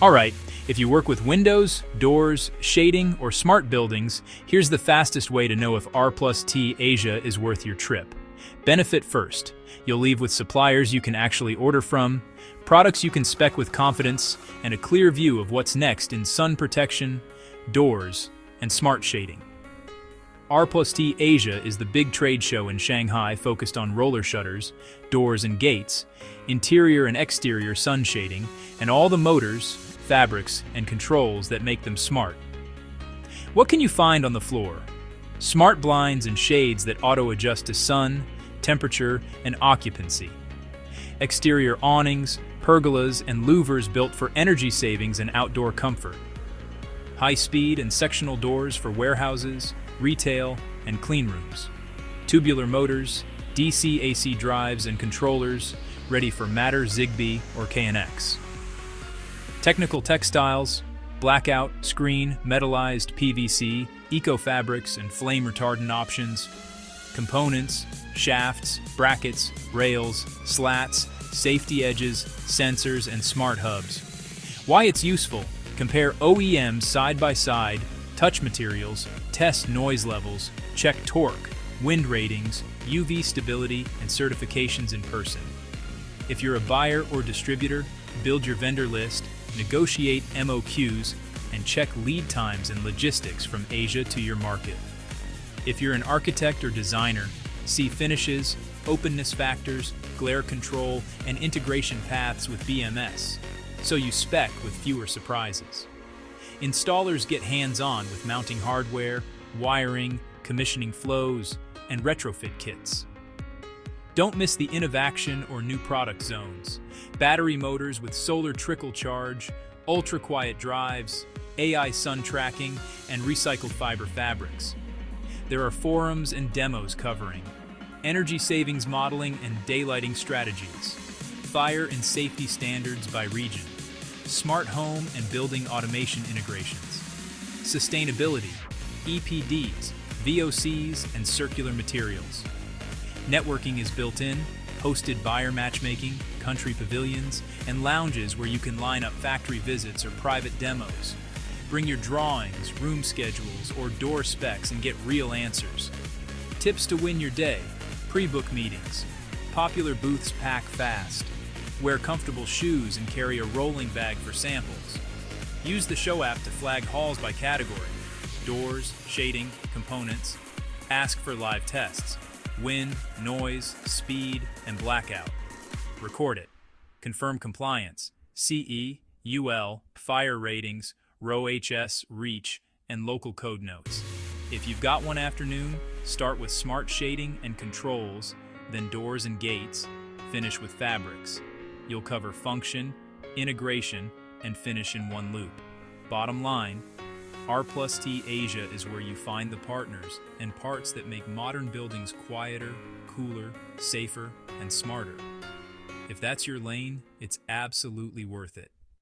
Alright, if you work with windows, doors, shading, or smart buildings, here's the fastest way to know if R+T Asia is worth your trip. Benefit first. You'll leave with suppliers you can actually order from, products you can spec with confidence, and a clear view of what's next in sun protection, doors, and smart shading. R+T Asia is the big trade show in Shanghai focused on roller shutters, doors and gates, interior and exterior sun shading, and all the motors, fabrics, and controls that make them smart. What can you find on the floor? Smart blinds and shades that auto-adjust to sun, temperature, and occupancy. Exterior awnings, pergolas, and louvers built for energy savings and outdoor comfort. High-speed and sectional doors for warehouses, retail, and clean rooms. Tubular motors, DC-AC drives and controllers, ready for Matter, Zigbee, or KNX. Technical textiles, blackout, screen, metallized PVC, eco-fabrics, and flame-retardant options. Components, shafts, brackets, rails, slats, safety edges, sensors, and smart hubs. Why it's useful: compare OEMs side by side, touch materials, test noise levels, check torque, wind ratings, UV stability, and certifications in person. If you're a buyer or distributor, build your vendor list, negotiate MOQs, and check lead times and logistics from Asia to your market. If you're an architect or designer, see finishes, openness factors, glare control, and integration paths with BMS, so you spec with fewer surprises. Installers get hands-on with mounting hardware, wiring, commissioning flows, and retrofit kits. Don't miss the Innovaction or new product zones. Battery motors with solar trickle charge, ultra-quiet drives, AI sun tracking, and recycled fiber fabrics. There are forums and demos covering energy savings modeling and daylighting strategies, fire and safety standards by region, smart home and building automation integrations, sustainability, EPDs, VOCs, and circular materials. Networking is built in, hosted buyer matchmaking, country pavilions, and lounges where you can line up factory visits or private demos. Bring your drawings, room schedules, or door specs and get real answers. Tips to win your day: pre-book meetings. Popular booths pack fast. Wear comfortable shoes and carry a rolling bag for samples. Use the show app to flag halls by category: doors, shading, components. Ask for live tests: wind, noise, speed, and blackout. Record it. Confirm compliance: CE, UL, fire ratings, RoHS, reach, and local code notes. If you've got one afternoon, start with smart shading and controls, then doors and gates, finish with fabrics. You'll cover function, integration, and finish in one loop. Bottom line, R+T Asia is where you find the partners and parts that make modern buildings quieter, cooler, safer, and smarter. If that's your lane, it's absolutely worth it.